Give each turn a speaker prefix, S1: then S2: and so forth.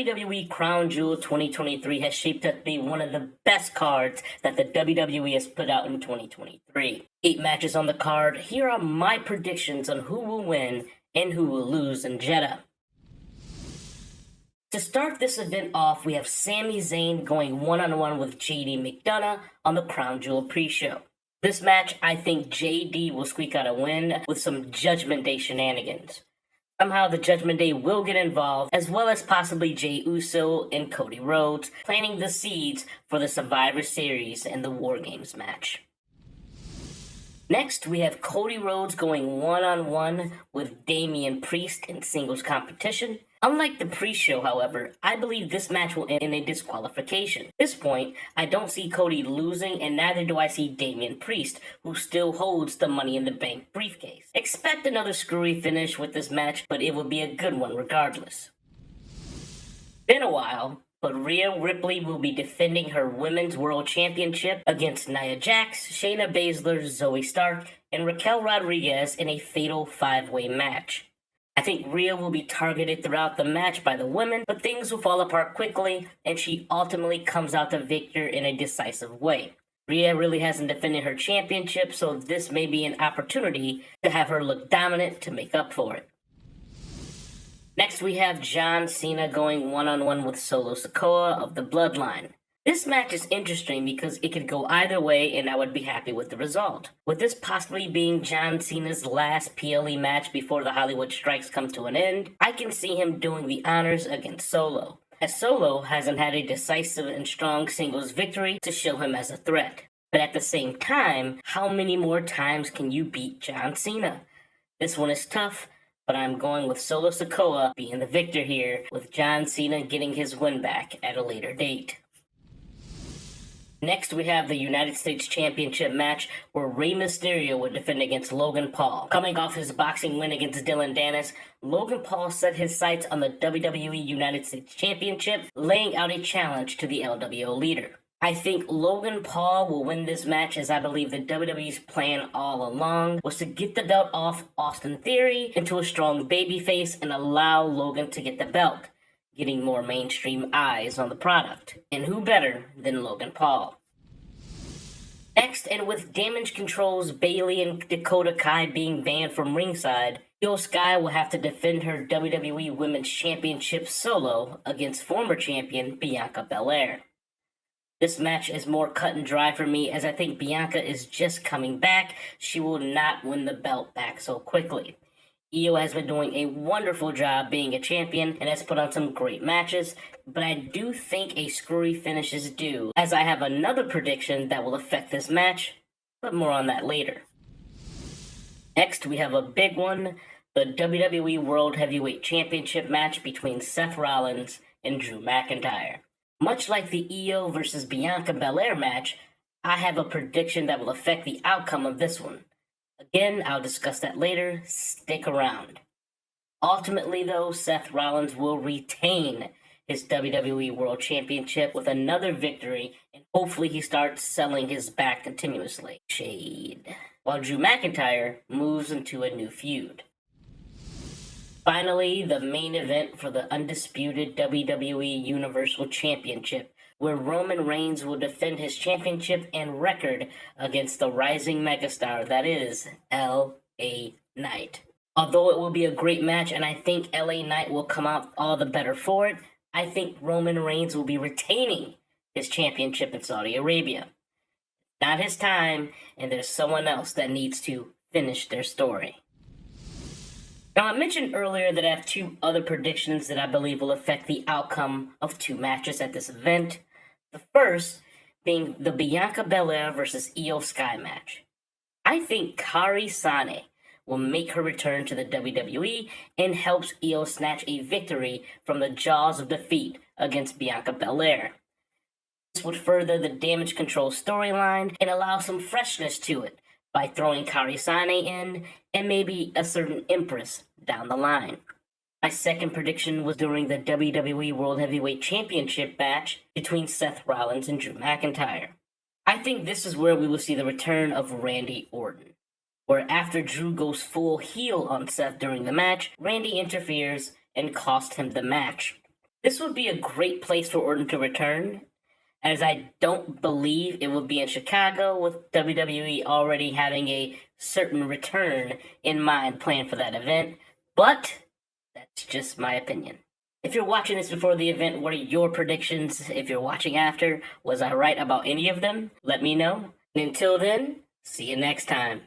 S1: WWE Crown Jewel 2023 has shaped up to be one of the best cards that the WWE has put out in 2023. 8 matches on the card. Here are my predictions on who will win and who will lose in Jeddah. To start this event off, we have Sami Zayn going one-on-one with JD McDonagh on the Crown Jewel pre-show. This match, I think JD will squeak out a win with some Judgment Day shenanigans. Somehow the Judgment Day will get involved, as well as possibly Jey Uso and Cody Rhodes, planting the seeds for the Survivor Series and the War Games match. Next, we have Cody Rhodes going one-on-one with Damien Priest in singles competition. Unlike the pre-show, however, I believe this match will end in a disqualification. At this point, I don't see Cody losing, and neither do I see Damien Priest, who still holds the Money in the Bank briefcase. Expect another screwy finish with this match, but it will be a good one regardless. Been a while, but Rhea Ripley will be defending her Women's World Championship against Nia Jax, Shayna Baszler, Zoe Stark, and Raquel Rodriguez in a fatal 5-way match. I think Rhea will be targeted throughout the match by the women, but things will fall apart quickly, and she ultimately comes out the victor in a decisive way. Rhea really hasn't defended her championship, so this may be an opportunity to have her look dominant to make up for it. Next, we have John Cena going one-on-one with Solo Sikoa of the Bloodline. This match is interesting because it could go either way, and I would be happy with the result. With this possibly being John Cena's last PLE match before the Hollywood strikes come to an end, I can see him doing the honors against Solo, as Solo hasn't had a decisive and strong singles victory to show him as a threat. But at the same time, how many more times can you beat John Cena? This one is tough, but I'm going with Solo Sikoa being the victor here, with John Cena getting his win back at a later date. Next, we have the United States Championship match where Rey Mysterio would defend against Logan Paul. Coming off his boxing win against Dylan Dennis, Logan Paul set his sights on the WWE United States Championship, laying out a challenge to the LWO leader. I think Logan Paul will win this match, as I believe the WWE's plan all along was to get the belt off Austin Theory into a strong babyface and allow Logan to get the belt, getting more mainstream eyes on the product. And who better than Logan Paul? Next, and with Damage Control's Bayley and Dakota Kai being banned from ringside, Io Sky will have to defend her WWE Women's Championship solo against former champion Bianca Belair. This match is more cut and dry for me, as I think Bianca is just coming back. She will not win the belt back so quickly. Io has been doing a wonderful job being a champion and has put on some great matches, but I do think a screwy finish is due, as I have another prediction that will affect this match, but more on that later. Next, we have a big one, the WWE World Heavyweight Championship match between Seth Rollins and Drew McIntyre. Much like the Io versus Bianca Belair match, I have a prediction that will affect the outcome of this one. Again, I'll discuss that later. Stick around. Ultimately, though, Seth Rollins will retain his WWE World Championship with another victory, and hopefully he starts selling his back continuously. Shade. While Drew McIntyre moves into a new feud. Finally, the main event for the undisputed WWE Universal Championship, where Roman Reigns will defend his championship and record against the rising megastar that is LA Knight. Although it will be a great match and I think LA Knight will come out all the better for it, I think Roman Reigns will be retaining his championship in Saudi Arabia. Not his time, and there's someone else that needs to finish their story. Now, I mentioned earlier that I have 2 other predictions that I believe will affect the outcome of 2 matches at this event. The first being the Bianca Belair versus Io Sky match. I think Kairi Sane will make her return to the WWE and helps Io snatch a victory from the jaws of defeat against Bianca Belair. This would further the Damage Control storyline and allow some freshness to it by throwing Kairi Sane in and maybe a certain Empress down the line. My second prediction was during the WWE World Heavyweight Championship match between Seth Rollins and Drew McIntyre. I think this is where we will see the return of Randy Orton, where after Drew goes full heel on Seth during the match, Randy interferes and cost him the match. This would be a great place for Orton to return, as I don't believe it would be in Chicago, with WWE already having a certain return in mind planned for that event, but that's just my opinion. If you're watching this before the event, what are your predictions? If you're watching after, was I right about any of them? Let me know. And until then, see you next time.